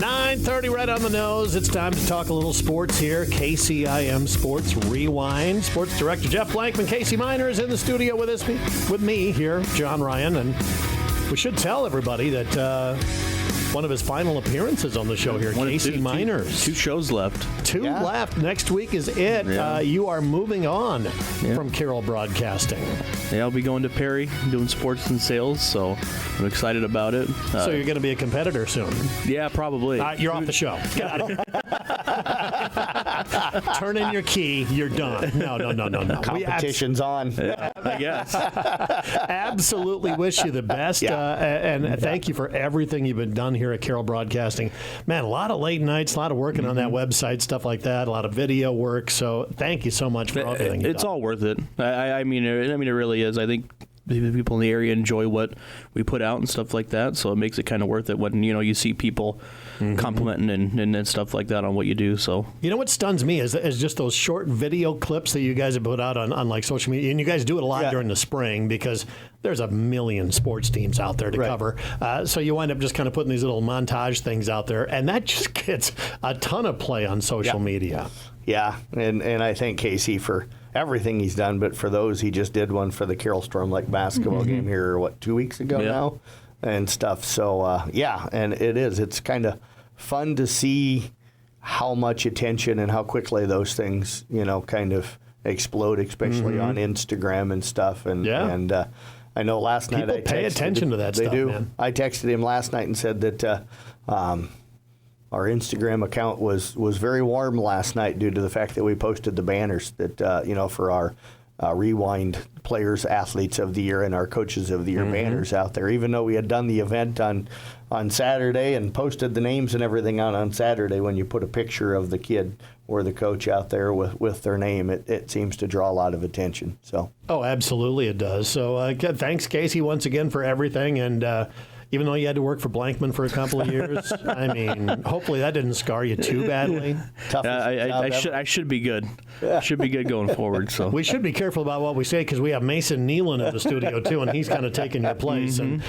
9:30 right on the nose. It's time to talk a little sports here. KCIM Sports Rewind. Sports Director Jeff Blankman, Casey Miners in the studio with me here, John Ryan. And we should tell everybody that one of his final appearances on the show here, Casey Miners. Two shows left. Two left. Next week is it. Yeah. You are moving on from Carroll Broadcasting. Yeah, I'll be going to Perry, doing sports and sales, so I'm excited about it. So you're going to be a competitor soon? Yeah, probably. You're off the show. Got it. Turn in your key. You're done. No. Competition's on. I guess. Absolutely wish you the best, and thank you for everything you've been done here at Carroll Broadcasting. Man, a lot of late nights, a lot of working on that website, stuff like that, a lot of video work. So thank you so much for everything. It's all worth it. I mean, it really is. I think people in the area enjoy what we put out and stuff like that, so it makes it kind of worth it when you see people complimenting and stuff like that on what you do. So what stuns me is just those short video clips that you guys have put out on like social media, and you guys do it a lot during the spring because there's a million sports teams out there to cover. So you wind up just kind of putting these little montage things out there, and that just gets a ton of play on social media. Yeah, and I thank Casey for everything he's done, but for those, he just did one for the Carroll Storm Lake basketball game here, 2 weeks ago now, and stuff. So, and it's kind of fun to see how much attention and how quickly those things, kind of explode, especially on Instagram and stuff. And I know last night people pay attention to that stuff, man. I texted him last night and said that our Instagram account was very warm last night due to the fact that we posted the banners that for our Rewind Players Athletes of the Year and our Coaches of the Year banners out there. Even though we had done the event on Saturday and posted the names and everything on Saturday, when you put a picture of the kid or the coach out there with their name, it seems to draw a lot of attention. So absolutely it does. So thanks, Casey, once again for everything. And even though you had to work for Blankman for a couple of years, I mean, hopefully that didn't scar you too badly. I should be good. Should be good going forward. So we should be careful about what we say because we have Mason Nealon in the studio too, and he's kind of taking your place. And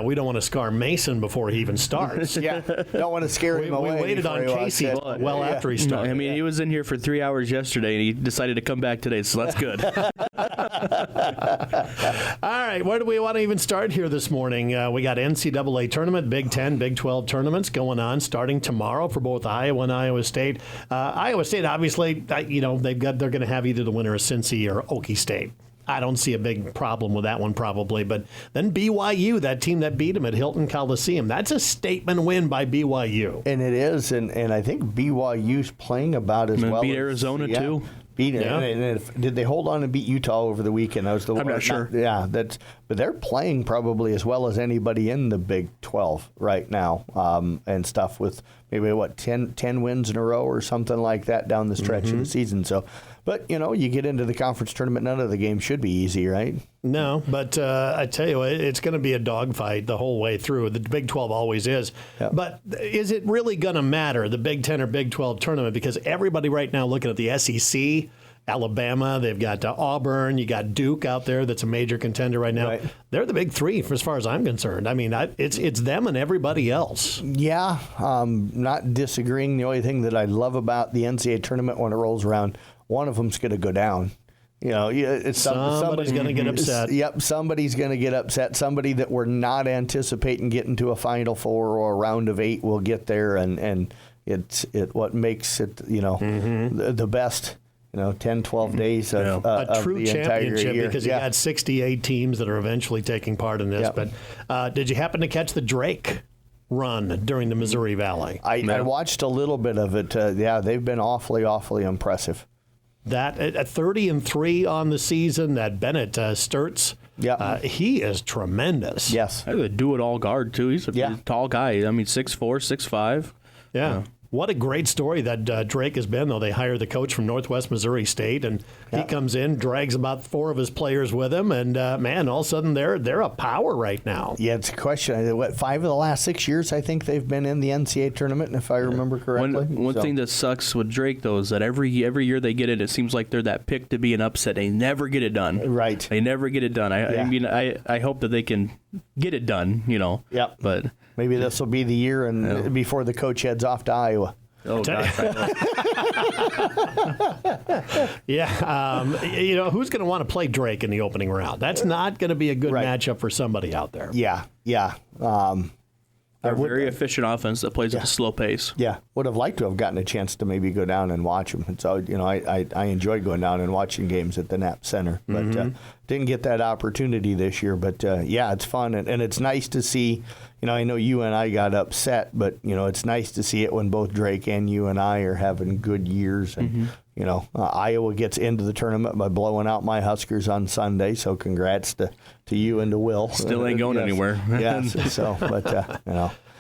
we don't want to scar Mason before he even starts. Don't want to scare him away. We waited on Casey after he started. I mean, he was in here for 3 hours yesterday, and he decided to come back today, so that's good. All right, where do we want to even start here this morning? We got NCAA tournament, Big 10, Big 12 tournaments going on starting tomorrow for both Iowa and Iowa State. Iowa State, obviously, they're going to have either the winner of Cincy or Okie State. I don't see a big problem with that one probably. But then BYU, that team that beat them at Hilton Coliseum, that's a statement win by BYU. And it is, and I think BYU's playing about as well. Beat Arizona too. Did they hold on and beat Utah over the weekend? I'm not sure. But they're playing probably as well as anybody in the Big 12 right now, and stuff with maybe 10 wins in a row or something like that down the stretch of the season. So, but you get into the conference tournament, none of the games should be easy, right? No, but I tell you, it's going to be a dogfight the whole way through. The Big 12 always is. Yep. But is it really going to matter, the Big 10 or Big 12 tournament? Because everybody right now looking at the SEC, Alabama, they've got Auburn, you got Duke out there that's a major contender right now. Right. They're the big three as far as I'm concerned. I mean, it's them and everybody else. Yeah, not disagreeing. The only thing that I love about the NCAA tournament when it rolls around, one of them's going to go down. It's somebody's going to get upset. Yep, somebody's going to get upset. Somebody that we're not anticipating getting to a Final Four or a round of 8 will get there, and it's what makes it the best. 10, 12 days of a true the championship year. Because you got 68 teams that are eventually taking part in this. Yep. But did you happen to catch the Drake run during the Missouri Valley? I watched a little bit of it. They've been awfully impressive. That at 30-3 on the season, that Bennett Sturtz, he is tremendous. Yes. A do-it-all guard, too. He's a tall guy. I mean, 6'4", 6'5". Yeah. What a great story that Drake has been, though. They hired the coach from Northwest Missouri State, and he comes in, drags about 4 of his players with him, and, man, all of a sudden they're a power right now. Yeah, it's a question. 5 of the last 6 years, I think they've been in the NCAA tournament, if I remember correctly. One thing that sucks with Drake, though, is that every year they get it seems like they're that pick to be an upset. They never get it done. Right. They never get it done. I mean, I hope that they can get it done, Yep. But Maybe this will be the year and before the coach heads off to Iowa. oh gosh, Yeah, who's going to want to play Drake in the opening round? That's not going to be a good matchup for somebody out there. Yeah. they're a very efficient offense that plays at a slow pace. Yeah, would have liked to have gotten a chance to maybe go down and watch them. And so, I enjoyed going down and watching games at the Knapp Center, but didn't get that opportunity this year. But, it's fun, and it's nice to see. I know you and I got upset, but, it's nice to see it when both Drake and you and I are having good years. And, Iowa gets into the tournament by blowing out my Huskers on Sunday, so congrats to you and to Will. Still ain't going anywhere. Yes, but.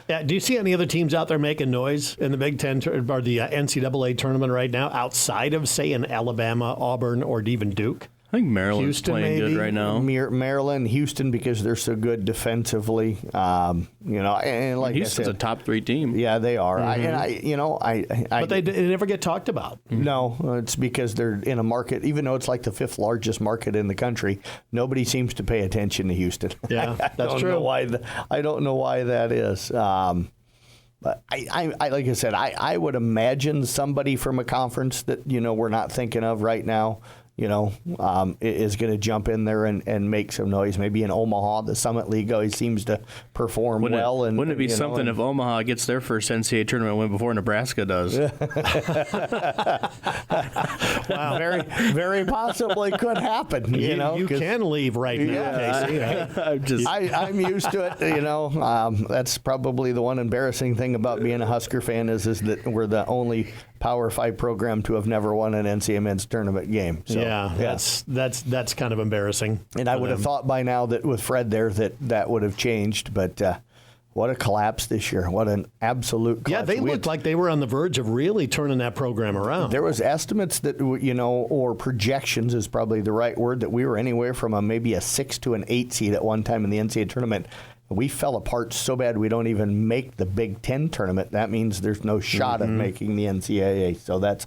Yeah, do you see any other teams out there making noise in the Big Ten or the NCAA tournament right now outside of, say, an Alabama, Auburn, or even Duke? I think Maryland's Houston, playing maybe? good right now. Maryland, Houston, because they're so good defensively. And like Houston's I said, a top 3 team. yeah, they are. But they never get talked about. No, it's because they're in a market, even though it's like the 5th largest market in the country, nobody seems to pay attention to Houston. Yeah, I that's don't true. know why I don't know why that is. But I like I said, I would imagine somebody from a conference that, we're not thinking of right now, is going to jump in there and make some noise. Maybe in Omaha, the Summit League always seems to perform well. Wouldn't it be something if Omaha gets their first NCAA tournament win before Nebraska does? Wow. Very, very possibly could happen. You can leave right now, Casey. I'm used to it. That's probably the one embarrassing thing about being a Husker fan is that we're the only Power 5 program to have never won an NCAA men's tournament game. So, that's kind of embarrassing. And I would have thought by now that with Fred there that would have changed, but what a collapse this year. What an absolute collapse. Yeah, they looked like they were on the verge of really turning that program around. There was estimates that, or projections is probably the right word, that we were anywhere from maybe a 6 to an 8 seed at one time in the NCAA tournament. We fell apart so bad we don't even make the Big Ten tournament. That means there's no shot of making the NCAA. So that's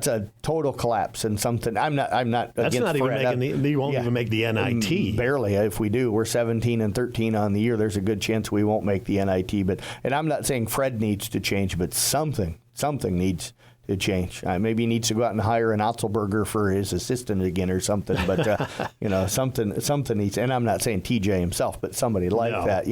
a total collapse and something. I'm not. That's against not even Fred. making you won't even make the NIT. Barely. If we do, we're 17-13 on the year. There's a good chance we won't make the NIT. And I'm not saying Fred needs to change, but something needs to change. Maybe he needs to go out and hire an Otzelberger for his assistant again or something. But something needs. And I'm not saying TJ himself, but somebody like that.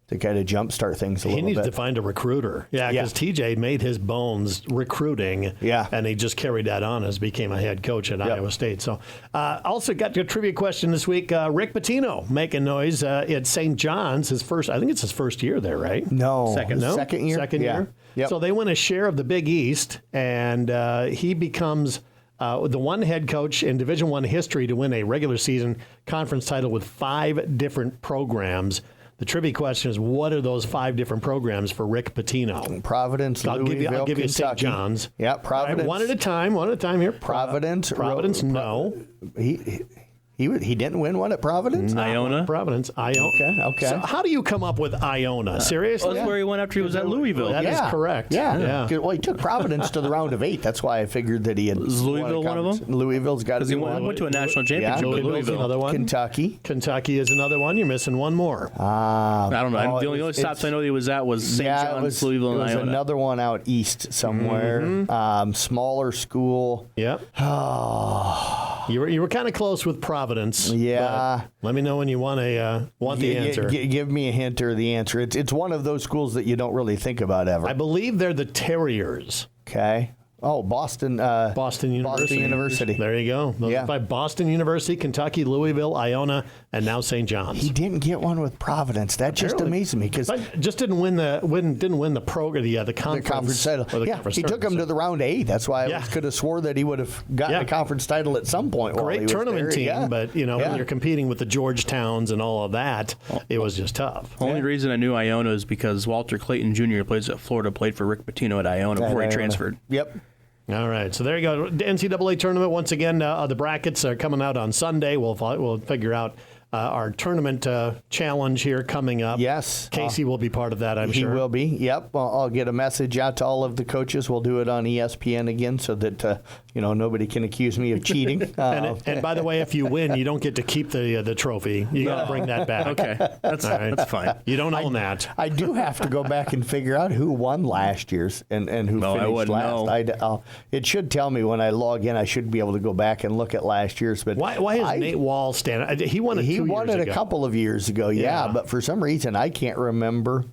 To kind of jumpstart things a little bit. He needs to find a recruiter. Yeah, because TJ made his bones recruiting. Yeah. And he just carried that on as became a head coach at Iowa State. So, also got a trivia question this week. Rick Pitino making noise at St. John's. I think it's his first year there, right? No. Second year? Second year. Yep. So they win a share of the Big East, and he becomes the one head coach in Division I history to win a regular season conference title with 5 different programs. The trivia question is, what are those 5 different programs for Rick Pitino? Providence, Louisville, I'll give you St. Kentucky. John's. Yeah, Providence. Right, one at a time here. Providence. No. He didn't win one at Providence? Iona? Providence. Iona. Okay. So how do you come up with Iona? Seriously? That's where he went after he was at Louisville. That is correct. Yeah. Well, he took Providence to the round of 8. That's why I figured that he had. Is Louisville one of them? Louisville's got to Because be he one. went to a national championship with Louisville's Louisville. another one. Kentucky. Kentucky is another one. You're missing one more. I don't know. The only stops I know he was at was St. John's, Louisville, and There was Iona. another one out east somewhere. Smaller school. Yep. You were kind of close with Providence. Yeah. but let me know when you want the answer. Give me a hint or the answer. It's one of those schools that you don't really think about ever. I believe they're the Terriers. Okay. Oh, Boston. Boston University. There you go. Those are 5: Boston University, Kentucky, Louisville, Iona, and now St. John's. He didn't get one with Providence. That just amazed me because just didn't win the program, the conference title. or the Yeah, conference he took him to the round 8. That's why I could have swore that he would have gotten a conference title at some point. While he Great was tournament there. team, Yeah. but when you're competing with the Georgetowns and all of that, it was just tough. Only reason I knew Iona is because Walter Clayton Jr. plays at Florida, played for Rick Pitino at Iona before he transferred. Yep. All right, so there you go. The NCAA tournament once again. The brackets are coming out on Sunday. We'll figure out our tournament challenge here coming up. Yes. Casey will be part of that, I'm He sure. will be. Yep. I'll get a message out to all of the coaches. We'll do it on ESPN again so that nobody can accuse me of cheating. And by the way, if you win, you don't get to keep the trophy. You got to bring that back. Okay, that's fine. You don't own that. I do have to go back and figure out who won last year's and who No, I finished wouldn't last. know. It should tell me when I log in. I should be able to go back and look at last year's. But Why is Nate Wall standing? He won it. He won it ago. a couple of years ago, yeah. But for some reason, I can't remember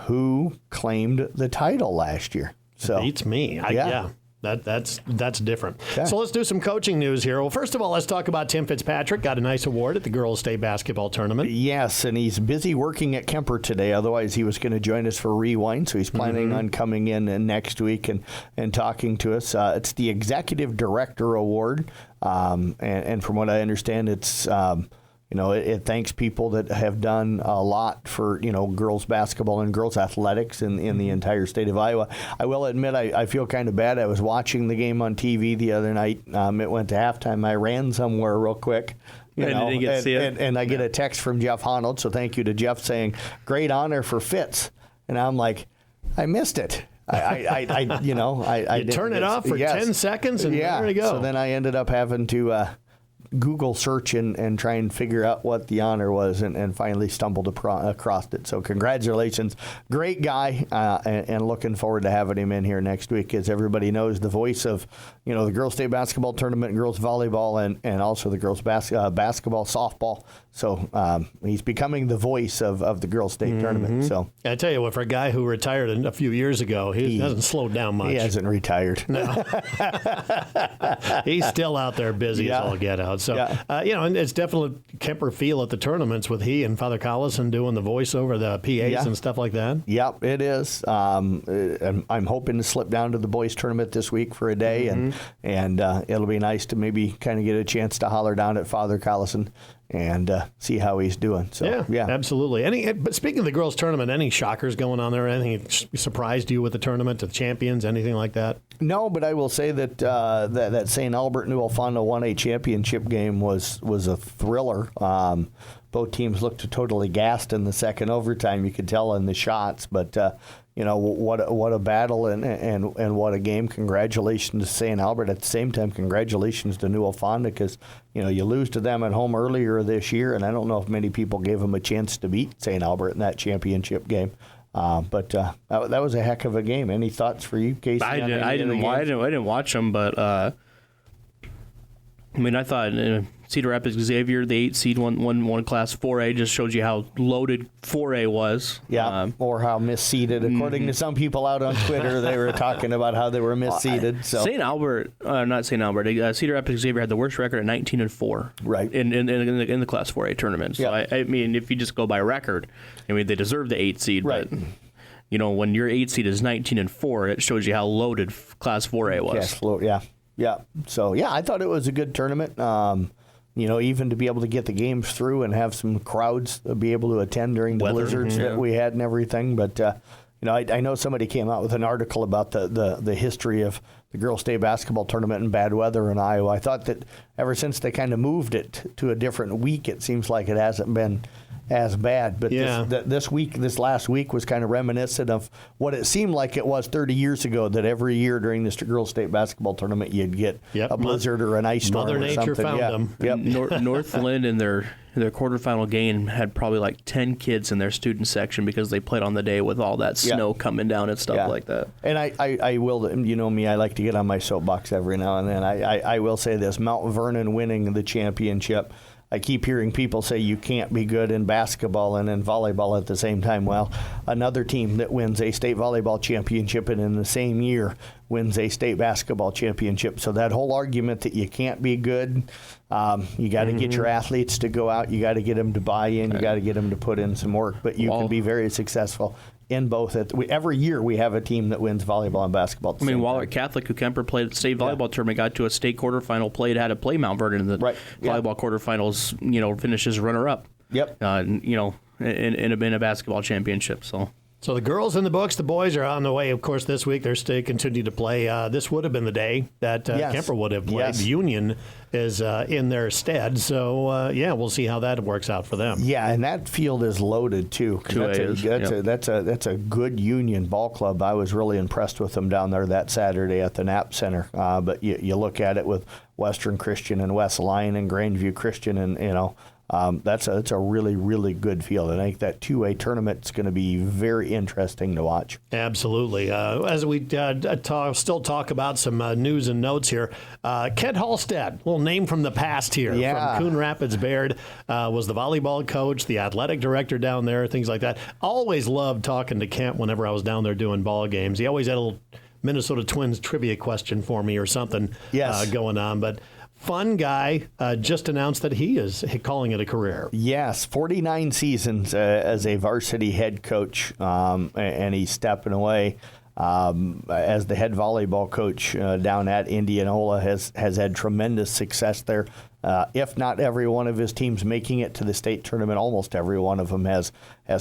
who claimed the title last year. So Beats me. Yeah. That's different. Okay. So let's do some coaching news here. Well, first of all, let's talk about Tim Fitzpatrick. Got a nice award at the girls' state basketball tournament. Yes, and he's busy working at Kemper today. Otherwise, he was going to join us for Rewind, so he's planning on coming in next week and talking to us. It's the Executive Director Award, and from what I understand, it's it thanks people that have done a lot for girls basketball and girls athletics in the entire state of Iowa. I will admit I feel kind of bad. I was watching the game on TV the other night. It went to halftime. I ran somewhere real quick. Didn't get to see it. And I get a text from Jeff Honnold, so thank you to Jeff, saying great honor for Fitz, and I'm like, I missed it. I You turn it off for 10 seconds and there you go. So then I ended up having to Google search and try and figure out what the honor was, and finally stumbled across it. So congratulations. Great guy, and looking forward to having him in here next week. As everybody knows, the voice of the girls' state basketball tournament, girls volleyball, and also the girls basketball, softball. So he's becoming the voice of the girls' state tournament. So I tell you what, for a guy who retired a few years ago, he hasn't slowed down much. he hasn't retired. No. He's still out there busy as all get out. So, and it's definitely Kemper feel at the tournaments with he and Father Collison doing the voiceover, the PAs and stuff like that. Yep, it is. I'm hoping to slip down to the boys tournament this week for a day, and it'll be nice to maybe kind of get a chance to holler down at Father Collison and see how he's doing. So, yeah. Absolutely. But speaking of the girls' tournament, any shockers going on there? Anything surprised you with the tournament, the champions, anything like that? No, but I will say that that St. Albert New Alfonso 1A championship game was a thriller. Both teams looked totally gassed in the second overtime. You could tell in the shots, but what a battle and what a game. Congratulations to St. Albert. At the same time, congratulations to New Alfonso, because you lose to them at home earlier this year, and I don't know if many people gave them a chance to beat St. Albert in that championship game. But that was a heck of a game. Any thoughts for you, Casey? I didn't watch them, but I thought Cedar Rapids Xavier, the 8 seed, won Class 4A. Just shows you how loaded 4A was. Yeah, or how misseeded. According to some people out on Twitter, they were talking about how they were misseeded. So Cedar Rapids Xavier had the worst record at 19-4. Right. In the Class 4A tournament. So Yeah. I mean, if you just go by record, they deserve the 8 seed. Right. But when your 8 seed is 19-4, it shows you how loaded Class 4A was. Yes, yeah. So, I thought it was a good tournament. Even to be able to get the games through and have some crowds be able to attend during the blizzards that we had and everything. But, I know somebody came out with an article about the history of the girls' state basketball tournament in bad weather in Iowa. I thought that ever since they kind of moved it to a different week, it seems like it hasn't been as bad. But this last week was kind of reminiscent of what it seemed like it was 30 years ago, that every year during this girls' state basketball tournament you'd get a blizzard or an ice storm. Mother or Nature something. found them. Yep. Northland in their quarterfinal game had probably like 10 kids in their student section because they played on the day with all that snow coming down and stuff like that. And I will, me, I like to get on my soapbox every now and then. I will say this: Mount Vernon winning the championship. I keep hearing people say you can't be good in basketball and in volleyball at the same time. Well, another team that wins a state volleyball championship and in the same year wins a state basketball championship. So that whole argument that you can't be good, you got to get your athletes to go out, you got to get them to buy in, you got to get them to put in some work. But you can be very successful in both. Every year we have a team that wins volleyball and basketball at the same Waller time. Catholic, who Kemper played at the state volleyball tournament, got to a state quarterfinal, had to play Mount Vernon in the volleyball quarterfinals, finishes runner-up. Yep. In a basketball championship. So So the girls in the books, the boys are on the way. Of course, this week they continue to play. This would have been the day that Kemper would have played. Yes. Union is in their stead. So, we'll see how that works out for them. Yeah, and that field is loaded, too. 2A That's a good Union ball club. I was really impressed with them down there that Saturday at the Knapp Center. But you look at it with Western Christian and West Lyon and Grandview Christian, and, that's a really, really good field. And I think that 2A tournament is going to be very interesting to watch. Absolutely. As we still talk about some news and notes here, Kent Halstead, little name from the past here, from Coon Rapids Baird, was the volleyball coach, the athletic director down there, things like that. Always loved talking to Kent whenever I was down there doing ball games. He always had a little Minnesota Twins trivia question for me or something going on, but fun guy, just announced that he is calling it a career. Yes, 49 seasons as a varsity head coach, and he's stepping away as the head volleyball coach down at Indianola. Has had tremendous success there. If not every one of his teams making it to the state tournament, almost every one of them has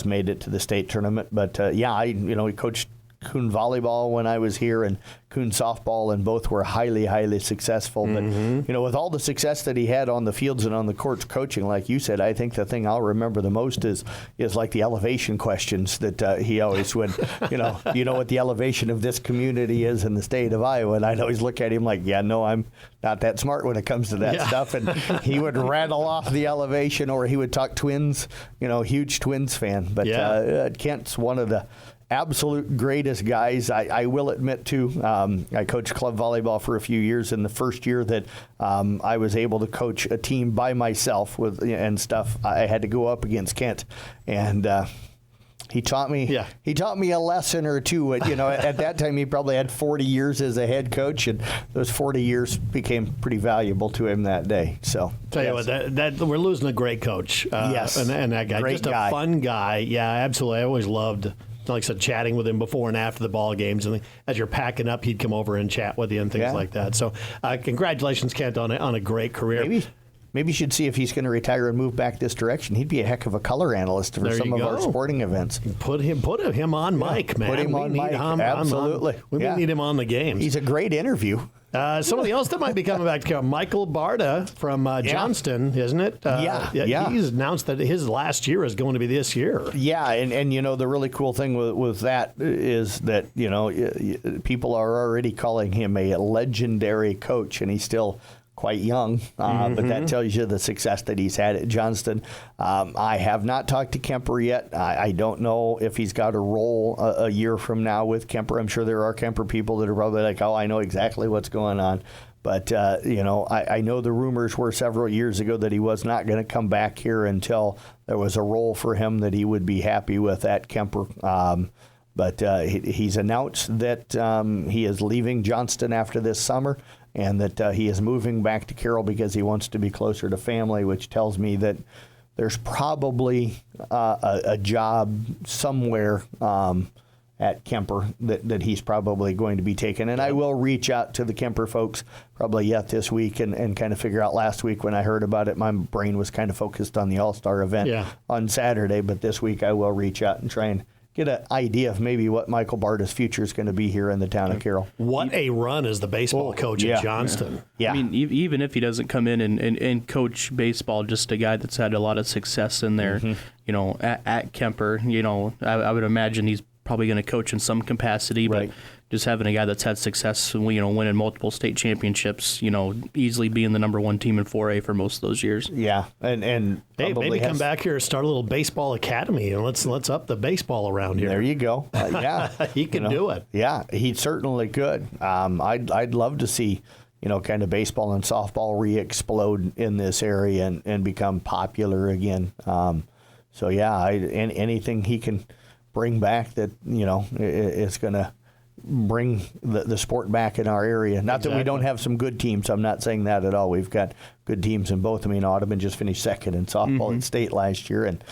made it to the state tournament. But he coached Coon volleyball when I was here and Coon softball, and both were highly, highly successful. But, with all the success that he had on the fields and on the courts coaching, like you said, I think the thing I'll remember the most is like the elevation questions that he always would, you know what the elevation of this community is in the state of Iowa. And I'd always look at him like, no, I'm not that smart when it comes to that stuff. And he would rattle off the elevation, or he would talk Twins, huge Twins fan. But Kent's one of the absolute greatest guys. I will admit, too, I coached club volleyball for a few years, and the first year that I was able to coach a team by myself and stuff, I had to go up against Kent, and he taught me. He taught me a lesson or two. At that time, he probably had 40 years as a head coach, and those 40 years became pretty valuable to him that day. So, tell you what, that we're losing a great coach. And that guy, great just guy. A fun guy. Yeah, absolutely. I always loved, like I said, chatting with him before and after the ball games, and as you're packing up, he'd come over and chat with you and things like that. So, congratulations, Kent, on a great career. Maybe you should see if he's going to retire and move back this direction. He'd be a heck of a color analyst for some of our sporting events. Put him on mic, man. Put him on mic. Absolutely. We need him on the games. He's a great interview. Somebody else that might be coming back to Michael Barta from Johnston, isn't it? He's announced that his last year is going to be this year. Yeah, and the really cool thing with that is that, people are already calling him a legendary coach, and he's still quite young, but that tells you the success that he's had at Johnston. I have not talked to Kemper yet. I don't know if he's got a role a year from now with Kemper. I'm sure there are Kemper people that are probably like, I know exactly what's going on. But, I know the rumors were several years ago that he was not going to come back here until there was a role for him that he would be happy with at Kemper. But he's announced that he is leaving Johnston after this summer, and that he is moving back to Carroll because he wants to be closer to family, which tells me that there's probably a job somewhere at Kemper that he's probably going to be taking. And I will reach out to the Kemper folks probably yet this week and kind of figure out. Last week when I heard about it, my brain was kind of focused on the All-Star event on Saturday, but this week I will reach out and try and get an idea of maybe what Michael Barta's future is going to be here in the town of Carroll. What a run as the baseball coach at Johnston. Yeah. I mean, even if he doesn't come in and coach baseball, just a guy that's had a lot of success in there, at Kemper, I would imagine he's probably going to coach in some capacity, but just having a guy that's had success, winning multiple state championships, easily being the number one team in 4A for most of those years. Yeah, and hey, maybe come back here and start a little baseball academy, and let's up the baseball around here. There you go. He can do it. Yeah, he certainly could. I'd love to see kind of baseball and softball re-explode in this area and become popular again. Anything he can bring back that is going to bring the sport back in our area. Not that we don't have some good teams. I'm not saying that at all. We've got good teams in both. I mean, Audubon just finished second in softball at state last year, and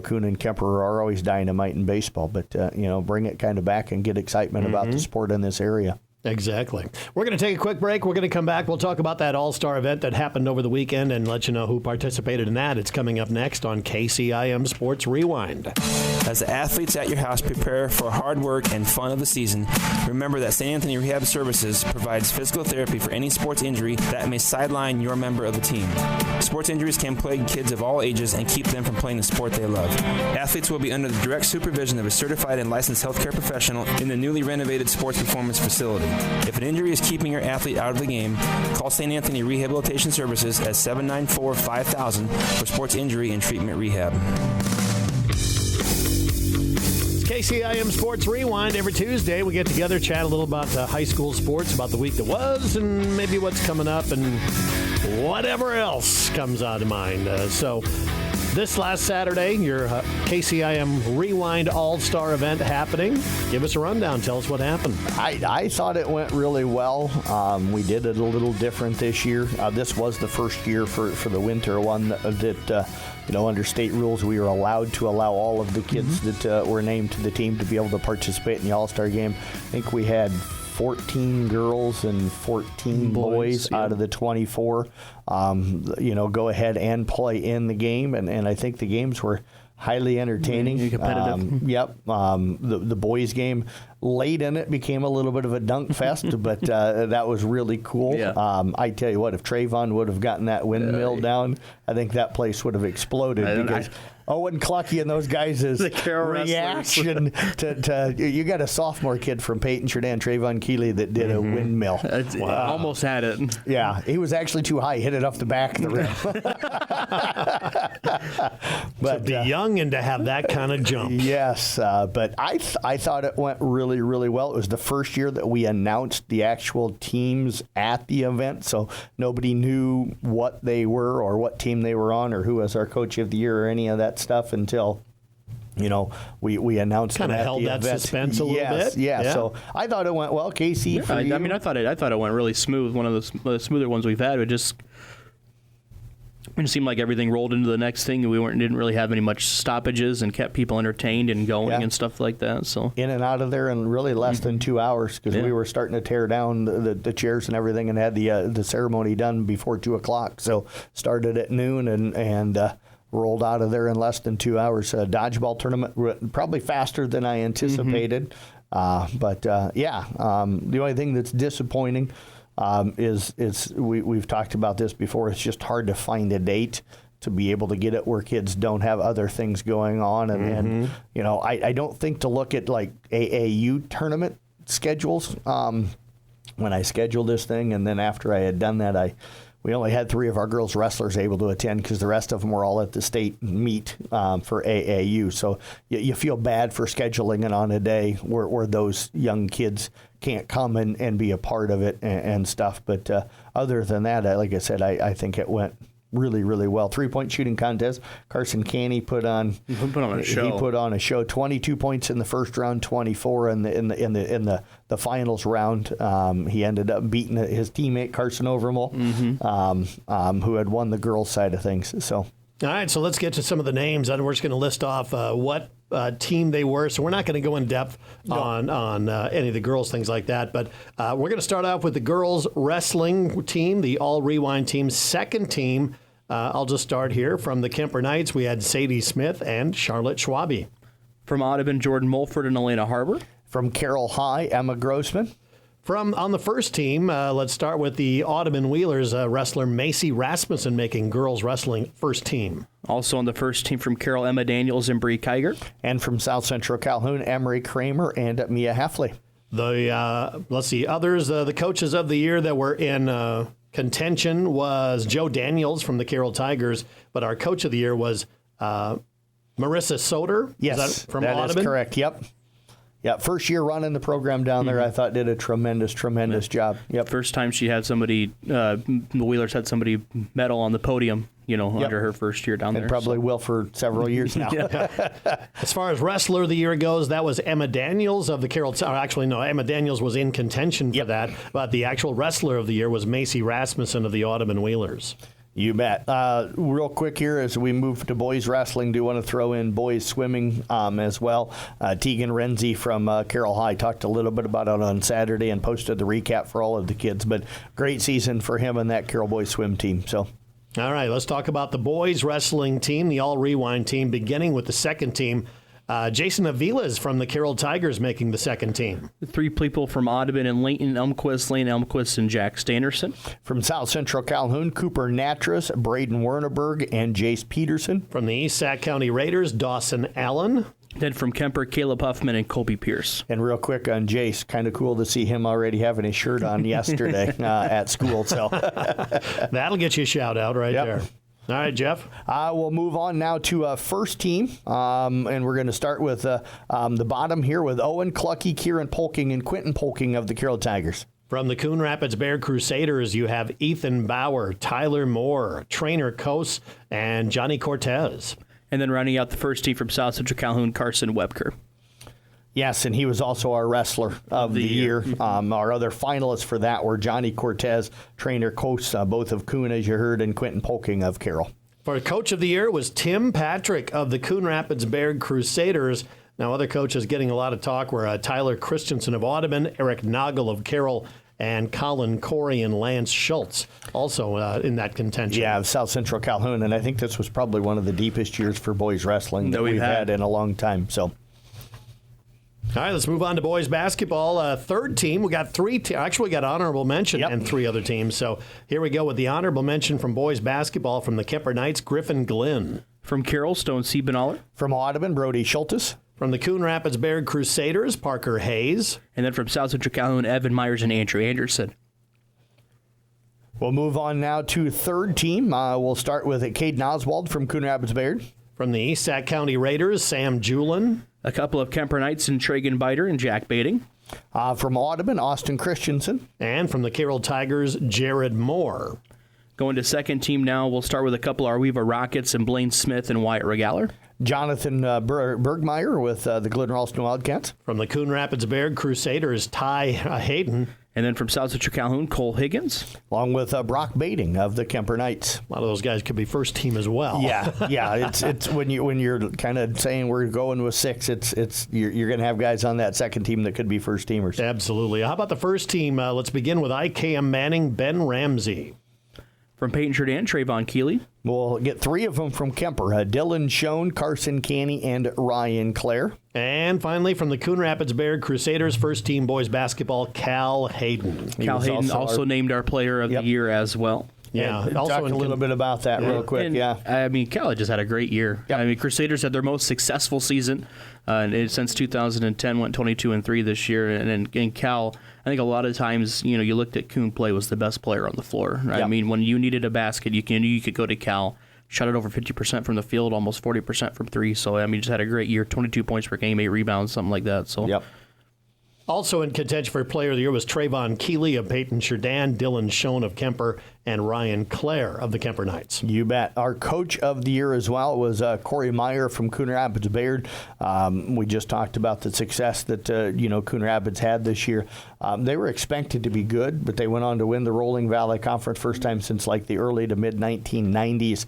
Coon and Kemper are always dynamite in baseball. But bring it kind of back and get excitement about the sport in this area. Exactly. We're going to take a quick break. We're going to come back. We'll talk about that All-Star event that happened over the weekend and let you know who participated in that. It's coming up next on KCIM Sports Rewind. As the athletes at your house prepare for hard work and fun of the season, remember that St. Anthony Rehab Services provides physical therapy for any sports injury that may sideline your member of the team. Sports injuries can plague kids of all ages and keep them from playing the sport they love. Athletes will be under the direct supervision of a certified and licensed healthcare professional in the newly renovated sports performance facility. If an injury is keeping your athlete out of the game, call St. Anthony Rehabilitation Services at 794-5000 for sports injury and treatment rehab. KCIM Sports Rewind. Every Tuesday, we get together, chat a little about high school sports, about the week that was, and maybe what's coming up, and whatever else comes out of mind. So this last Saturday, your KCIM Rewind All-Star event happening. Give us a rundown. Tell us what happened. I thought it went really well. We did it a little different this year. This was the first year for the winter one that under state rules, we were allowed to allow all of the kids that were named to the team to be able to participate in the All-Star game. I think we had 14 girls and 14 boys out of the 24, go ahead and play in the game. And I think the games were highly entertaining. Competitive. The boys' game late in it became a little bit of a dunk fest, but that was really cool. Yeah. I tell you what, if Trayvon would have gotten that windmill down, I think that place would have exploded because Owen Clucky and those guys' reaction to you got a sophomore kid from Peyton Sheridan, Trayvon Keeley, that did a windmill. Almost had it. Yeah, he was actually too high, hit it off the back of the rim. But to be young and to have that kind of jump. Yes, but I thought it went really, really well. It was the first year that we announced the actual teams at the event, so nobody knew what they were or what team they were on or who was our coach of the year or any of that stuff until we announced kind of held that event. suspense a little bit. Yeah. So I thought it went well. Casey, for you? I mean, I thought it went really smooth. One of the smoother ones we've had. It seemed like everything rolled into the next thing. We didn't really have any much stoppages and kept people entertained and going and stuff like that. So in and out of there in really less than 2 hours because we were starting to tear down the chairs and everything and had the ceremony done before 2 o'clock. So started at noon and rolled out of there in less than 2 hours. Dodgeball tournament probably faster than I anticipated. The only thing that's disappointing is we've talked about this before. It's just hard to find a date to be able to get it where kids don't have other things going on. And I don't think to look at like AAU tournament schedules when I scheduled this thing. And then after I had done that, we only had 3 of our girls wrestlers able to attend because the rest of them were all at the state meet for AAU. So you feel bad for scheduling it on a day where those young kids can't come and be a part of it and stuff. But other than that, like I said, I think it went really, really well. 3-point shooting contest. Carson Canny put on a show. He put on a show. 22 points in the first round, 24 in the finals round. He ended up beating his teammate Carson Overmole, who had won the girls' side of things. So. All right, so let's get to some of the names, and we're just going to list off what team they were. So we're not going to go in depth on any of the girls, things like that. But we're going to start off with the girls wrestling team, the All Rewind team. Second team, I'll just start here. From the Kemper Knights, we had Sadie Smith and Charlotte Schwabe. From Audubon, Jordan Mulford and Elena Harbor. From Carroll High, Emma Grossman. On the first team, let's start with the Audubon Wheelers wrestler Macy Rasmussen making girls wrestling first team. Also on the first team from Carroll, Emma Daniels and Bree Kiger. And from South Central Calhoun, Emery Kramer and Mia Heffley. Let's see, others, the coaches of the year that were in contention was Joe Daniels from the Carroll Tigers, but our coach of the year was Marissa Soder. Yes, is that from that Audubon? is correct. Yep. Yeah, first year running the program down there, I thought did a tremendous job. Yep. First time she had somebody, the Wheelers had somebody medal on the podium, under her first year down there. And probably will for several years now. As far as wrestler of the year goes, that was Emma Daniels of the Carroll. Actually, no, Emma Daniels was in contention for that, but the actual wrestler of the year was Macy Rasmussen of the Audubon Wheelers. You bet. Real quick here as we move to boys wrestling, do want to throw in boys swimming as well. Tegan Renzi from Carroll High talked a little bit about it on Saturday and posted the recap for all of the kids. But great season for him and that Carroll boys swim team. So, all right, let's talk about the boys wrestling team, the All Rewind team, beginning with the second team. Jason Avila's from the Carroll Tigers making the second team. 3 people from Audubon and Leighton Elmquist, Lane Elmquist, and Jack Standerson. From South Central Calhoun, Cooper Natras, Braden Werneberg, and Jace Peterson. From the East Sac County Raiders, Dawson Allen. Then from Kemper, Caleb Huffman and Colby Pierce. And real quick on Jace, kind of cool to see him already having his shirt on yesterday at school. So that'll get you a shout out right there. All right, Jeff. We'll move on now to first team, and we're going to start with the bottom here with Owen Clucky, Kieran Polking, and Quentin Polking of the Carroll Tigers. From the Coon Rapids Bear Crusaders, you have Ethan Bauer, Tyler Moore, Trainer Kos, and Johnny Cortez. And then rounding out the first team from South Central Calhoun, Carson Webker. Yes, and he was also our wrestler of the year. Our other finalists for that were Johnny Cortez, Trainer Kos, both of Coon, as you heard, and Quentin Polking of Carroll. For Coach of the Year was Tim Patrick of the Coon Rapids Bear Crusaders. Now, other coaches getting a lot of talk were Tyler Christensen of Audubon, Eric Noggle of Carroll, and Colin Corey and Lance Schultz also in that contention. Yeah, South Central Calhoun, and I think this was probably one of the deepest years for boys wrestling that we've had in a long time. So. All right, let's move on to boys basketball. Third team, we got actually we got honorable mention and 3 other teams. So here we go with the honorable mention from boys basketball from the Kemper Knights, Griffin Glenn. From Carroll, Stone Siebenaller. From Audubon, Brody Schultes. From the Coon Rapids Bear Crusaders, Parker Hayes. And then from South Central Calhoun, Evan Myers and Andrew Anderson. We'll move on now to third team. We'll start with Caden Oswald from Coon Rapids Bayard. From the East Sac County Raiders, Sam Julin. A couple of Kemper Knights and Tragan Biter and Jack Baiting. From Audubon, Austin Christensen. And from the Carroll Tigers, Jared Moore. Going to second team now, we'll start with a couple Arweva Rockets and Blaine Smith and Wyatt Regaller. Jonathan Bergmeyer with the Glen Ralston Wildcats. From the Coon Rapids Bear Crusaders, Ty Hayden. And then from South Central Calhoun, Cole Higgins. Along with Brock Baiting of the Kemper Knights. A lot of those guys could be first team as well. Yeah. It's when you're kind of saying we're going with 6, you're going to have guys on that second team that could be first teamers. Absolutely. How about the first team? Let's begin with IKM Manning, Ben Ramsey. From Peyton Jourdan, Trayvon Keeley. We'll get 3 of them from Kemper. Dylan Schoen, Carson Canny, and Ryan Clare. And finally, from the Coon Rapids Bear Crusaders, first team boys basketball, Cal Hayden. Cal Hayden also named our player of the year as well. Yeah, also talk a little bit about that real quick. I mean, Cal just had a great year. Yep. I mean, Crusaders had their most successful season since 2010. Went 22-3 this year, and Cal, I think a lot of times, you looked at Coon play was the best player on the floor. Yep. I mean, when you needed a basket, you could go to Cal. Shot it over 50% from the field, almost 40% from 3. So I mean, just had a great year. 22 points per game, 8 rebounds, something like that. So. Yep. Also in contention for Player of the Year was Trayvon Keeley of Peyton Jourdan, Dylan Schoen of Kemper, and Ryan Clare of the Kemper Knights. You bet. Our Coach of the Year as well was Corey Meyer from Coon Rapids Bayard. We just talked about the success that Coon Rapids had this year. They were expected to be good, but they went on to win the Rolling Valley Conference first time since like the early to mid 1990s.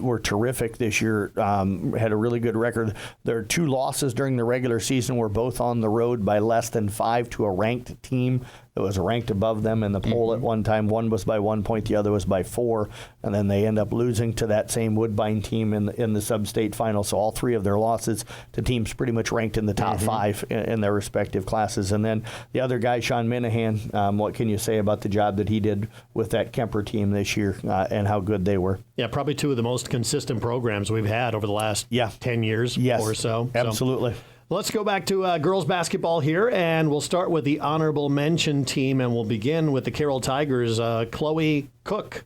Were terrific this year. Had a really good record. Their 2 losses during the regular season were both on the road by less than 5 to a ranked team that was ranked above them in the poll at one time. One was by 1 point, the other was by 4, and then they end up losing to that same Woodbine team in the sub-state final. So all 3 of their losses to teams pretty much ranked in the top 5 in their respective classes. And then the other guy, Sean Minahan, what can you say about the job that he did with that Kemper team this year and how good they were? Yeah, probably 2 of the most consistent programs we've had over the last 10 years or so. Absolutely. Let's go back to girls basketball here, and we'll start with the honorable mention team, and we'll begin with the Carroll Tigers, Chloe Cook.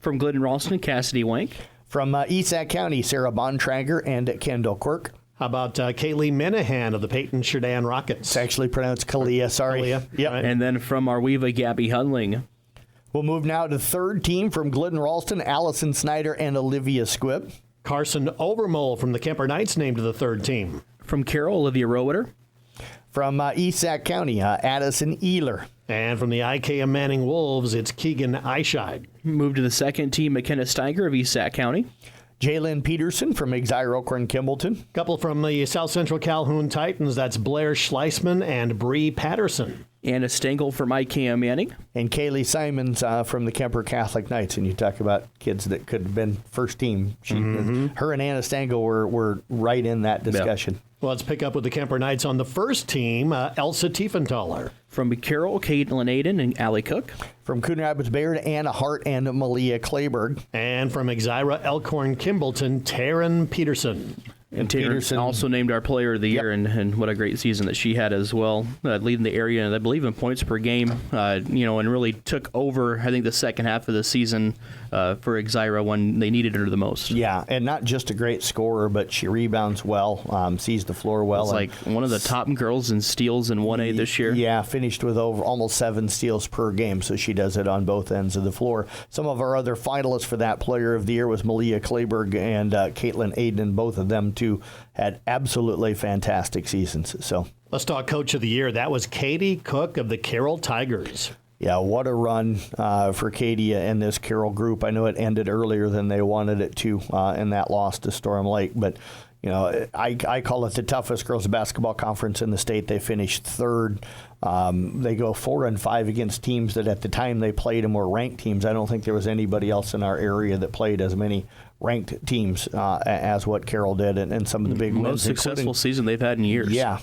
From Glidden Ralston, Cassidy Wank. From East Sac County, Sarah Bontrager and Kendall Quirk. How about Kaylee Minahan of the Peyton Jourdan Rockets? It's actually pronounced Kalia, sorry. Kalia. Yep. Right. And then from Arweva, Gabby Hudling. We'll move now to third team from Glidden Ralston, Allison Snyder and Olivia Squibb. Carson Overmole from the Kemper Knights named to the third team. From Carroll, Olivia Roweter. From East Sac County, Addison Ealer. And from the IKM Manning Wolves, it's Keegan Eischeid. Moved to the second team, McKenna Steiger of East Sac County. Jalen Peterson from Exire Oakland Kimballton. Couple from the South Central Calhoun Titans, that's Blair Schleisman and Bree Patterson. Anna Stengel from IKM Manning. And Kaylee Simons from the Kemper Catholic Knights. And you talk about kids that could have been first team. Her and Anna Stengel were right in that discussion. Yeah. Well, let's pick up with the Kemper Knights on the first team, Elsa Tiefenthaler. From Carroll, Caitlin Aiden and Allie Cook. From Coon Rapids Bayard, Anna Hart and Malia Clayberg. And from Exira Elkhorn Kimballton, Taryn Peterson. And Peterson also named our player of the year, and what a great season that she had as well, leading the area, and I believe in points per game, and really took over, I think, the second half of the season for Exira when they needed her the most. Yeah, and not just a great scorer, but she rebounds well, sees the floor well. It's like one of the top girls in steals in 1A this year. Yeah, finished with over almost 7 steals per game, so she does it on both ends of the floor. Some of our other finalists for that player of the year was Malia Clayberg and Caitlin Aiden. Both of them, too, had absolutely fantastic seasons. So let's talk Coach of the Year. That was Katie Cook of the Carroll Tigers. Yeah, what a run for Katie and this Carroll group. I know it ended earlier than they wanted it to in that loss to Storm Lake, but I call it the toughest girls basketball conference in the state. They finished third. They go 4-5 against teams that at the time they played them were ranked teams. I don't think there was anybody else in our area that played as many ranked teams as what Carroll did, and some of the big wins. Most successful season they've had in years. Yeah,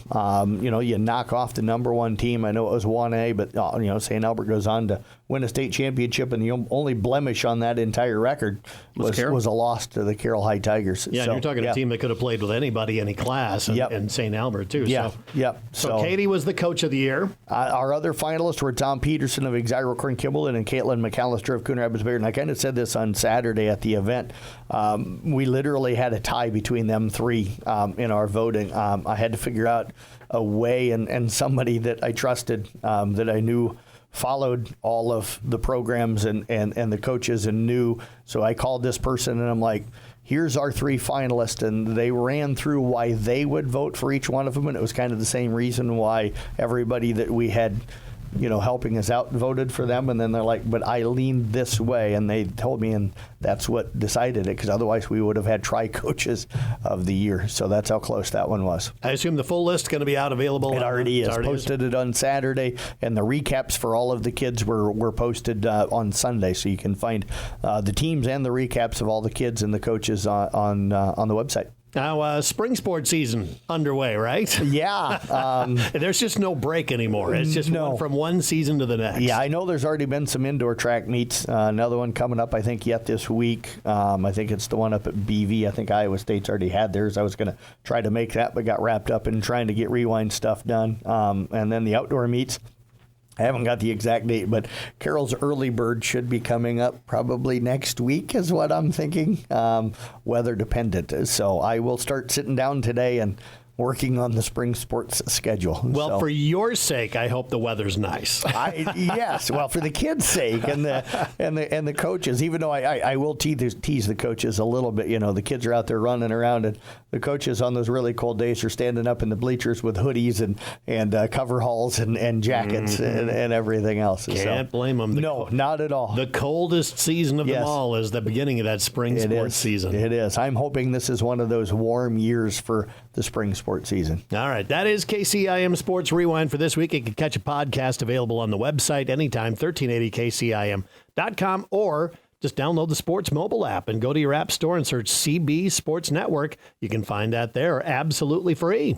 you knock off the number one team. I know it was 1A, but St. Albert goes on to win a state championship, and the only blemish on that entire record was a loss to the Carroll High Tigers. Yeah, so, you're talking a team that could have played with anybody, any class, and St. Albert too. Yeah, So Katie was the Coach of the Year. Our other finalists were Tom Peterson of Exire Oakland Kimballton and Caitlin McAllister of Coon Rapids Bayard. And I kind of said this on Saturday at the event. We literally had a tie between them three in our voting. I had to figure out a way and somebody that I trusted, that I knew followed all of the programs and the coaches and knew. So I called this person and I'm like, here's our 3 finalists, and they ran through why they would vote for each one of them, and it was kind of the same reason why everybody that we had helping us out voted for them. And then they're like, but I leaned this way, and they told me, and that's what decided it, because otherwise we would have had tri-coaches of the year. So that's how close that one was. I assume the full list is going to be out available. It already is. Posted it on Saturday, and the recaps for all of the kids were posted on Sunday, so you can find the teams and the recaps of all the kids and the coaches on the website. Now, spring sports season underway, right? Yeah. There's just no break anymore. It's just from one season to the next. Yeah, I know there's already been some indoor track meets. Another one coming up, I think, yet this week. I think it's the one up at BV. I think Iowa State's already had theirs. I was going to try to make that, but got wrapped up in trying to get Rewind stuff done. And then the outdoor meets. I haven't got the exact date, but Carroll's Early Bird should be coming up probably next week is what I'm thinking, weather dependent. So I will start sitting down today and working on the spring sports schedule. Well, for your sake, I hope the weather's nice. Yes. Well, for the kids' sake and the coaches, even though I will tease the coaches a little bit. The kids are out there running around, and the coaches on those really cold days are standing up in the bleachers with hoodies and coveralls and jackets and everything else. Can't blame them. No, not at all. The coldest season of them all is the beginning of that spring sports season. It is. I'm hoping this is one of those warm years for the spring sports season. All right. That is KCIM Sports Rewind for this week. You can catch a podcast available on the website anytime, 1380kcim.com, or just download the Sports mobile app and go to your app store and search CB Sports Network. You can find that there absolutely free.